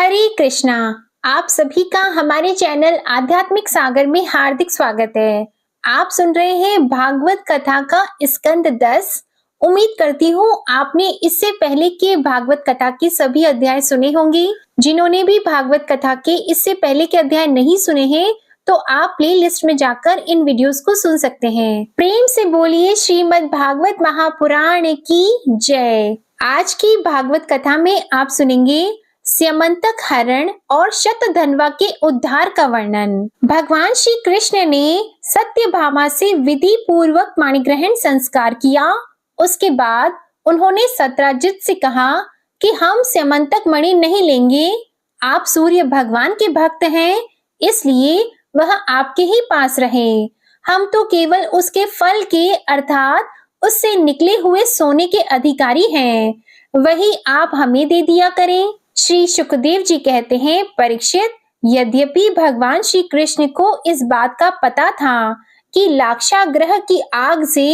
हरे कृष्णा। आप सभी का हमारे चैनल आध्यात्मिक सागर में हार्दिक स्वागत है। आप सुन रहे हैं भागवत कथा का स्कंद 10। उम्मीद करती हूँ आपने इससे पहले के भागवत कथा के सभी अध्याय सुने होंगे। जिन्होंने भी भागवत कथा के इससे पहले के अध्याय नहीं सुने हैं तो आप प्लेलिस्ट में जाकर इन वीडियोस को सुन सकते हैं। प्रेम से बोलिए श्रीमद् भागवत महापुराण की जय। आज की भागवत कथा में आप सुनेंगे स्यमंतक हरण और शतधन्वा के उद्धार का वर्णन। भगवान श्री कृष्ण ने सत्यभामा से विधि पूर्वक मणिग्रहण संस्कार किया। उसके बाद उन्होंने सत्राजित से कहा कि हम स्यमंतक मणि नहीं लेंगे। आप सूर्य भगवान के भक्त हैं, इसलिए वह आपके ही पास रहे। हम तो केवल उसके फल के अर्थात उससे निकले हुए सोने के अधिकारी हैं, वही आप हमें दे दिया करें। श्री सुखदेव जी कहते हैं, परीक्षित, यद्यपि भगवान श्री कृष्ण को इस बात का पता था कि लाक्षागृह की आग से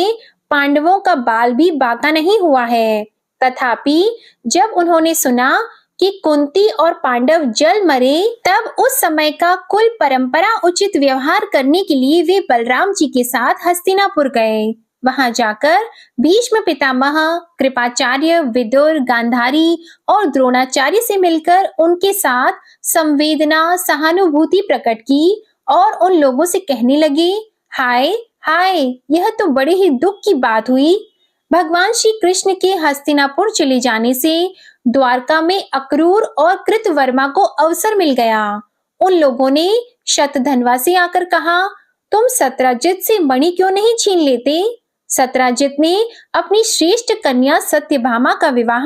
पांडवों का बाल भी बाका नहीं हुआ है, तथापि जब उन्होंने सुना कि कुंती और पांडव जल मरे, तब उस समय का कुल परंपरा उचित व्यवहार करने के लिए वे बलराम जी के साथ हस्तिनापुर गए। वहां जाकर भीष्म पितामह, कृपाचार्य, विदुर, गांधारी और द्रोणाचार्य से मिलकर उनके साथ संवेदना, सहानुभूति प्रकट की और उन लोगों से कहने लगे, हाय हाय, यह तो बड़े ही दुख की बात हुई। भगवान श्री कृष्ण के हस्तिनापुर चले जाने से द्वारका में अक्रूर और कृतवर्मा को अवसर मिल गया। उन लोगों ने शतधन्वा से आकर कहा, तुम सत्राजित से मणि क्यों नहीं छीन लेते? सत्राजित ने अपनी श्रेष्ठ कन्या सत्यभामा का विवाह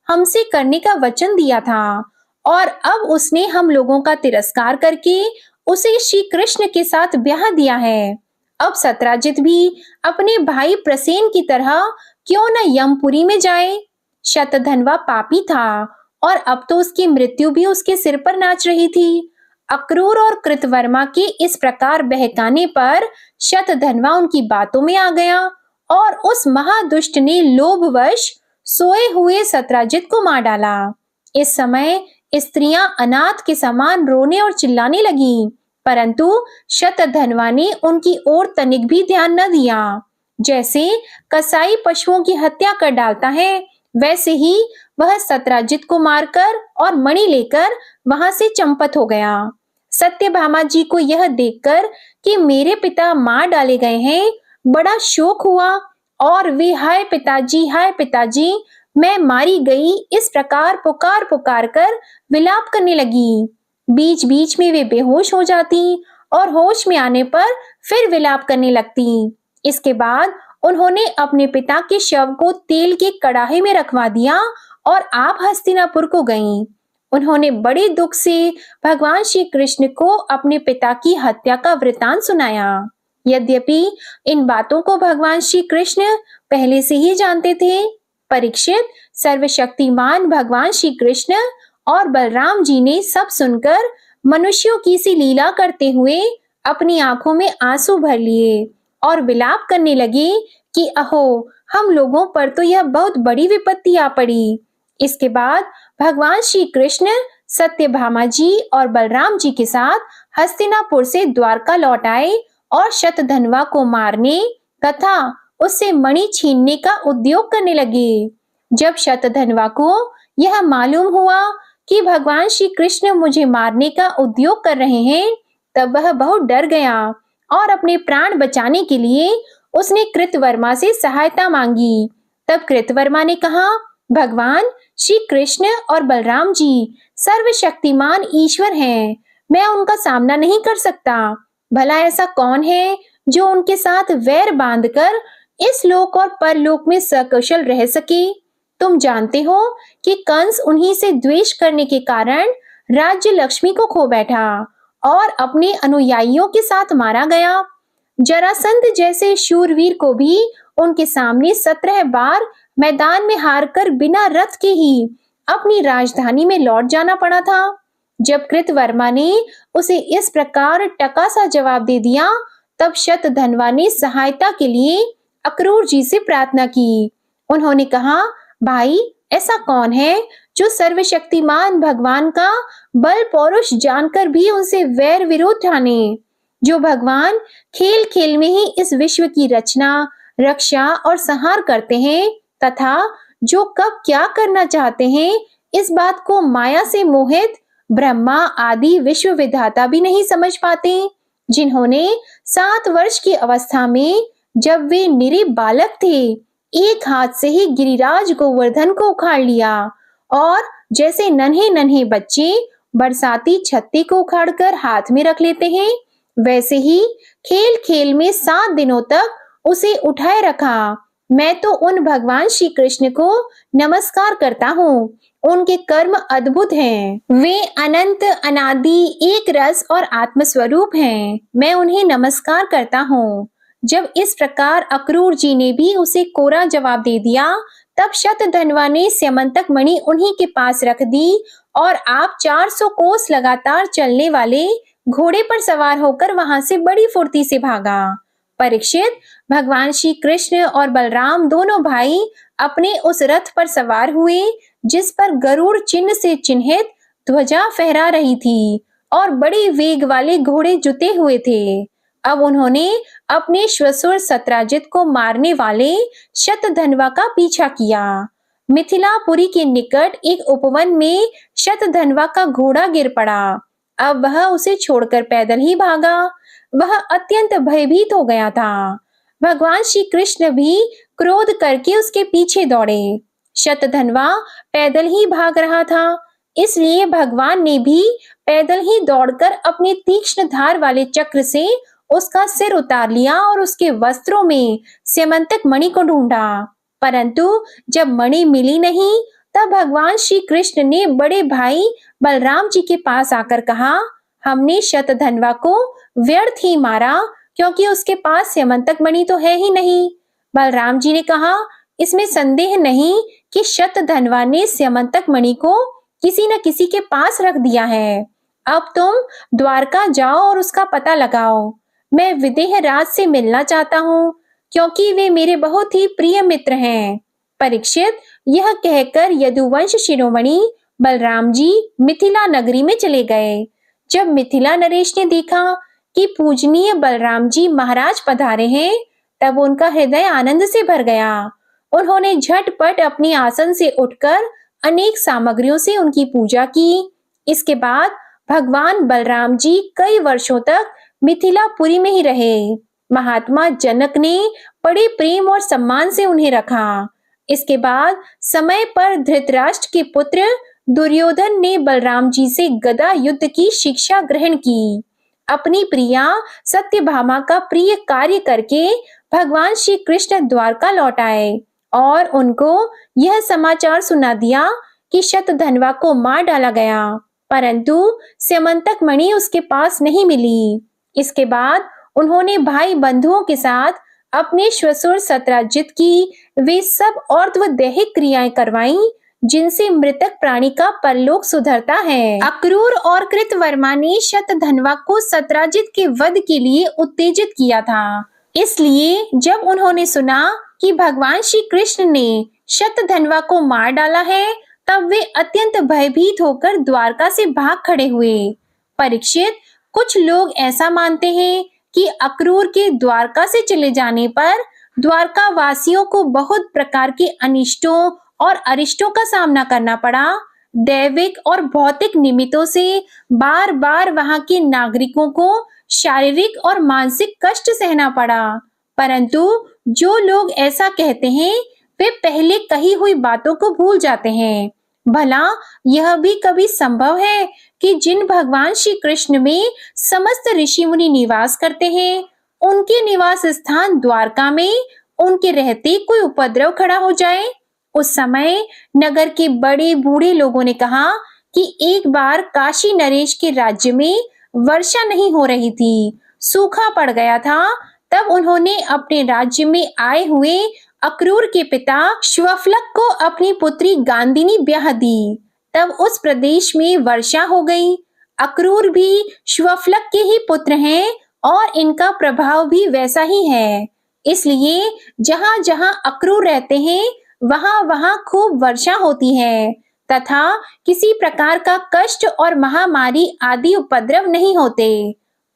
हमसे करने का वचन दिया था और अब उसने हम लोगों का तिरस्कार करके उसे श्री कृष्ण के साथ ब्याह दिया है। अब सत्राजित भी अपने भाई प्रसेन की तरह क्यों न यमपुरी में जाए? शतधन्वा पापी था और अब तो उसकी मृत्यु भी उसके सिर पर नाच रही थी। अक्रूर और कृतवर्मा के इस प्रकार बहकाने पर शतधन्वा उनकी बातों में आ गया और उस महादुष्ट ने लोभवश सोए हुए सत्राजित को मार डाला। इस समय स्त्रियां अनाथ के समान रोने और चिल्लाने लगीं, परंतु शतधन्वा ने उनकी ओर तनिक भी ध्यान न दिया। जैसे कसाई पशुओं की हत्या कर डालता है, वैसे ही वह सत्राजित को मारकर और मणि लेकर वहां से चंपत हो गया। सत्यभामा जी को यह देखकर कि मेरे पिता मार डाले गए हैं, बड़ा शोक हुआ और वे हाय पिताजी, मैं मारी गई, इस प्रकार पुकार पुकार कर विलाप करने लगी। बीच बीच में वे बेहोश हो जाती और होश में आने पर फिर विलाप करने लगती। इसके बाद उन्होंने अपने पिता के शव को तेल के कड़ाहे में रखवा दिया और आप हस्तिनापुर को गईं। उन्होंने बड़े दुख से भगवान श्री कृष्ण को अपने पिता की हत्या का वृतांत सुनाया। यद्यपि इन बातों को भगवान श्री कृष्ण पहले से ही जानते थे। परीक्षित, सर्वशक्तिमान भगवान श्री कृष्ण और बलराम जी ने सब सुनकर मनुष्यों की सी लीला करते हुए अपनी आंखों में आंसू भर लिए और विलाप करने लगे कि अहो, हम लोगों पर तो यह बहुत बड़ी विपत्ति आ पड़ी। इसके बाद भगवान श्री कृष्ण सत्यभामा जी और बलराम जी के साथ हस्तिनापुर से द्वारका लौट आए और शतधन्वा को मारने तथा उससे मणि छीनने का उद्योग करने लगे। जब शतधन्वा को यह मालूम हुआ कि भगवान श्री कृष्ण मुझे मारने का उद्योग कर रहे हैं, तब वह बहुत डर गया और अपने प्राण बचाने के लिए उसने कृतवर्मा से सहायता मांगी। तब कृतवर्मा ने कहा, भगवान श्री कृष्ण और बलराम जी सर्वशक्तिमान ईश्वर हैं, मैं उनका सामना नहीं कर सकता। भला ऐसा कौन है जो उनके साथ वैर बांधकर इस लोक और परलोक में सकुशल रह सके? तुम जानते हो कि कंस उन्हीं से द्वेष करने के कारण राज्य लक्ष्मी को खो बैठा और अपने अनुयायियों के साथ मारा गया। जरासंध जैसे शूरवीर को भी उनके सामने 17 बार मैदान में हारकर बिना रथ के ही अपनी राजधानी में लौट जाना पड़ा था। जब कृतवर्मा ने उसे इस प्रकार टका सा जवाब दे दिया, तब शतधन्वा ने सहायता के लिए अक्रूर जी से प्रार्थना की। उन्होंने कहा, भाई, ऐसा कौन है जो सर्वशक्तिमान भगवान का बल पौरुष जानकर भी उनसे वैर विरोध ठाने, जो भगवान खेल खेल में ही इस विश्व की रचना, रक्षा और संहार करते हैं तथा जो कब क्या करना चाहते हैं इस बात को माया से मोहित ब्रह्मा आदि विश्व विधाता भी नहीं समझ पाते, जिन्होंने 7 वर्ष की अवस्था में जब वे निरी बालक थे एक हाथ से ही गिरिराज गोवर्धन को उखाड़ लिया और जैसे नन्हे नन्हे बच्चे बरसाती छत्ती को उखाड़कर हाथ में रख लेते हैं, वैसे ही खेल खेल में 7 दिनों तक उसे उठाए रखा। मैं तो उन भगवान श्री कृष्ण को नमस्कार करता हूँ। उनके कर्म अद्भुत हैं। वे अनंत अनादि एक रस और आत्म स्वरूप हैं। मैं उन्हें नमस्कार करता हूँ। जब इस प्रकार अक्रूर जी ने भी उसे कोरा जवाब दे दिया, तब शतधन्वा ने स्यमंतक मणि उन्हीं के पास रख दी और आप 400 कोस लगातार चलने वाले घोड़े पर सवार होकर वहां से बड़ी फुर्ती से भागा। परीक्षित, भगवान श्री कृष्ण और बलराम दोनों भाई अपने उस रथ पर सवार हुए जिस पर गरुड़ चिन्ह से चिन्हित ध्वजा फहरा रही थी और बड़ी वेग वाले घोड़े जुते हुए थे। अब उन्होंने अपने श्वशुर सत्राजित को मारने वाले शतधन्वा का पीछा किया। मिथिलापुरी के निकट एक उपवन में शतधन्वा का घोड़ा गिर पड़ा। अब वह उसे छोड़कर पैदल ही भागा। वह अत्यंत भयभीत हो गया था। भगवान श्री कृष्ण भी क्रोध करके उसके पीछे दौड़े। शतधन्वा पैदल ही भाग रहा था, इसलिए भगवान ने भी पैदल ही दौड़कर अपने तीक्ष्ण धार वाले चक्र से उसका सिर उतार लिया और उसके वस्त्रों में स्यमंतक मणि को ढूंढा, परंतु जब मणि मिली नहीं तब भगवान श्री कृष्ण ने बड़े भाई बलराम जी के पास आकर कहा, हमने शतधन्वा को व्यर्थ ही मारा क्योंकि उसके पास स्यमंतक मणि तो है ही नहीं। बलराम जी ने कहा, इसमें संदेह नहीं कि शतधन्वा ने स्यमंतक मणि को किसी न किसी के पास रख दिया है। अब तुम द्वारका जाओ और उसका पता लगाओ। मैं विदेह राज से मिलना चाहता हूँ क्योंकि वे मेरे बहुत ही प्रिय मित्र हैं। परीक्षित, यह कहकर यदुवंश शिरोमणि बलराम जी मिथिला नगरी में चले गए। जब मिथिला नरेश ने देखा कि पूजनीय बलराम जी महाराज पधारे हैं, तब उनका हृदय आनंद से भर गया। उन्होंने झटपट अपने आसन से उठकर अनेक सामग्रियों से उनकी पूजा की। इसके बाद भगवान बलराम जी कई वर्षों तक मिथिलापुरी में ही रहे। महात्मा जनक ने बड़े प्रेम और सम्मान से उन्हें रखा। इसके बाद समय पर धृतराष्ट्र के पुत्र दुर्योधन ने बलराम जी से गदा युद्ध की शिक्षा ग्रहण की। अपनी प्रिया सत्यभामा का प्रिय कार्य करके भगवान श्री कृष्ण द्वारका लौट आए और उनको यह समाचार सुना दिया कि शतधन्वा को मार डाला गया, परंतु स्यमंतक मणि उसके पास नहीं मिली। इसके बाद उन्होंने भाई बंधुओं के साथ अपने श्वशुर सत्राजित की वे सब और्ध्व दैहिक क्रियाएं करवाईं जिनसे मृतक प्राणी का परलोक सुधरता है। अक्रूर और कृतवर्मा ने शतधन्वा को सत्राजित के वध के लिए उत्तेजित किया था। इसलिए जब उन्होंने सुना कि भगवान श्री कृष्ण ने शतधन्वा को मार डाला है, तब वे अत्यंत भयभीत होकर द्वारका से भाग खड़े हुए। परीक्षित, कुछ लोग ऐसा मानते हैं कि अक्रूर के द्वारका से चले जाने पर द्वारका वासियों को बहुत प्रकार के अनिष्टों और अरिष्टों का सामना करना पड़ा। दैविक और भौतिक निमित्तों से बार बार वहां के नागरिकों को शारीरिक और मानसिक कष्ट सहना पड़ा, परंतु जो लोग ऐसा कहते हैं वे पहले कही हुई बातों को भूल जाते हैं। भला यह भी कभी संभव है कि जिन भगवान श्री कृष्ण में समस्त ऋषि मुनि निवास करते हैं, उनके निवास स्थान द्वारका में उनके रहते कोई उपद्रव खड़ा हो जाए? उस समय नगर के बड़े बूढ़े लोगों ने कहा कि एक बार काशी नरेश के राज्य में वर्षा नहीं हो रही थी, सूखा पड़ गया था। तब उन्होंने अपने राज्य में आए हुए अक्रूर के पिता श्वफलक को अपनी पुत्री गांधिनी ब्याह दी। तब उस प्रदेश में वर्षा हो गई। अक्रूर भी श्वफलक के ही पुत्र हैं और इनका प्रभाव भी वैसा ही है। इसलिए जहां जहां अक्रूर रहते हैं वहां वहां खूब वर्षा होती है तथा किसी प्रकार का कष्ट और महामारी आदि उपद्रव नहीं होते।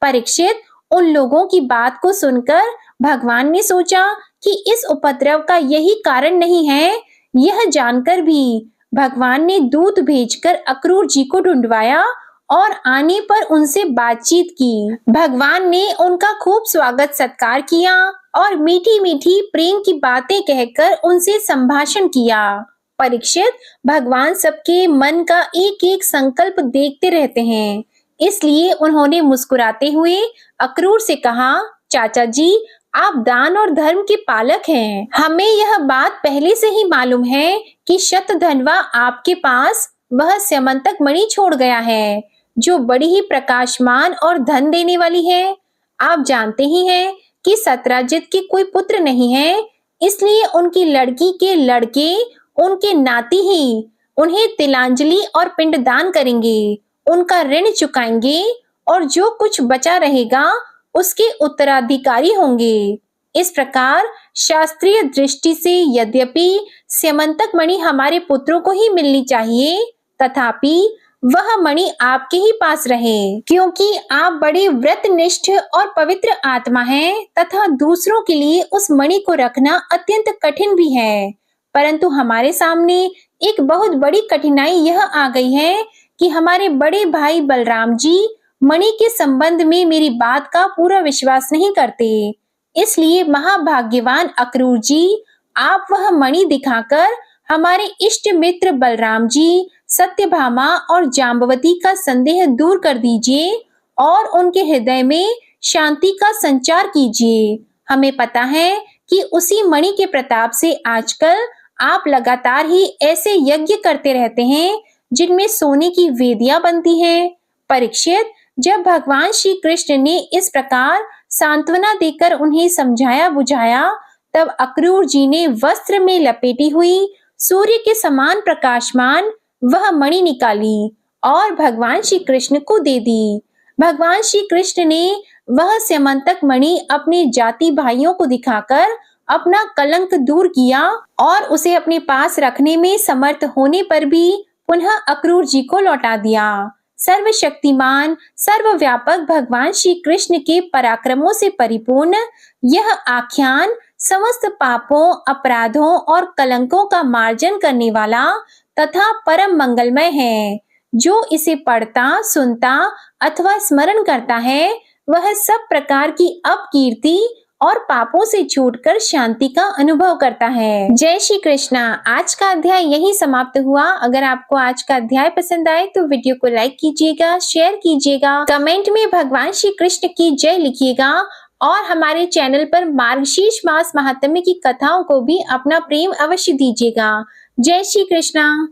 परीक्षित, उन लोगों की बात को सुनकर भगवान ने सोचा कि इस उपद्रव का यही कारण नहीं है। यह जानकर भी भगवान ने दूत भेजकर अक्रूर जी को ढूंढवाया और आने पर उनसे बातचीत की। भगवान ने उनका खूब स्वागत सत्कार किया और मीठी मीठी प्रेम की बातें कहकर उनसे संभाषण किया। परीक्षित, भगवान सबके मन का एक एक संकल्प देखते रहते हैं, इसलिए उन्होंने मुस्कुराते हुए अक्रूर से कहा, चाचा जी, आप दान और धर्म के पालक हैं। हमें यह बात पहले से ही मालूम है कि शतधन्वा आपके पास वह स्यमंतक मणि छोड़ गया है, जो बड़ी ही प्रकाशमान और धन देने वाली है। आप जानते ही हैं कि सत्राजित के कोई पुत्र नहीं है, इसलिए उनकी लड़की के लड़के, उनके नाती ही उन्हें तिलांजलि और पिंडदान करेंगे, उनका ऋण चुकाएंगे और जो कुछ बचा रहेगा उसके उत्तराधिकारी होंगे। इस प्रकार शास्त्रीय दृष्टि से यद्यपि स्यमंतक मणि हमारे पुत्रों को ही मिलनी चाहिए, तथापि वह मणि आपके ही पास रहे, क्योंकि आप बड़े व्रतनिष्ठ और पवित्र आत्मा हैं तथा दूसरों के लिए उस मणि को रखना अत्यंत कठिन भी है। परंतु हमारे सामने एक बहुत बड़ी कठिनाई यह आ गई है कि हमारे बड़े भाई बलराम जी मणि के संबंध में मेरी बात का पूरा विश्वास नहीं करते। इसलिए महाभाग्यवान अक्रूर जी, आप वह मणि दिखाकर हमारे इष्ट मित्र बलराम जी, सत्यभामा और जाम्बवती का संदेह दूर कर दीजिए और उनके हृदय में शांति का संचार कीजिए। हमें पता है कि उसी मणि के प्रताप से आजकल आप लगातार ही ऐसे यज्ञ करते रहते हैं जिनमें सोने की वेदियां बनती हैं। परीक्षित, जब भगवान श्री कृष्ण ने इस प्रकार सांत्वना देकर उन्हें समझाया बुझाया, तब अक्रूर जी ने वस्त्र में लपेटी हुई सूर्य के समान प्रकाशमान वह मणि निकाली और भगवान श्री कृष्ण को दे दी। भगवान श्री कृष्ण ने वह स्यमंतक मणि अपने जाति भाइयों को दिखाकर अपना कलंक दूर किया और उसे अपने पास रखने में समर्थ होने पर भी पुनः अक्रूर जी को लौटा दिया। सर्वशक्तिमान सर्वव्यापक भगवान श्री कृष्ण के पराक्रमों से परिपूर्ण यह आख्यान समस्त पापों, अपराधों और कलंकों का मार्जन करने वाला तथा परम मंगलमय है। जो इसे पढ़ता, सुनता अथवा स्मरण करता है, वह सब प्रकार की अपकीर्ति और पापों से छूटकर शांति का अनुभव करता है। जय श्री कृष्णा। आज का अध्याय यही समाप्त हुआ। अगर आपको आज का अध्याय पसंद आए तो वीडियो को लाइक कीजिएगा, शेयर कीजिएगा, कमेंट में भगवान श्री कृष्ण की जय लिखिएगा और हमारे चैनल पर मार्गशीर्ष मास महात्म्य की कथाओं को भी अपना प्रेम अवश्य दीजिएगा। जय श्री कृष्णा।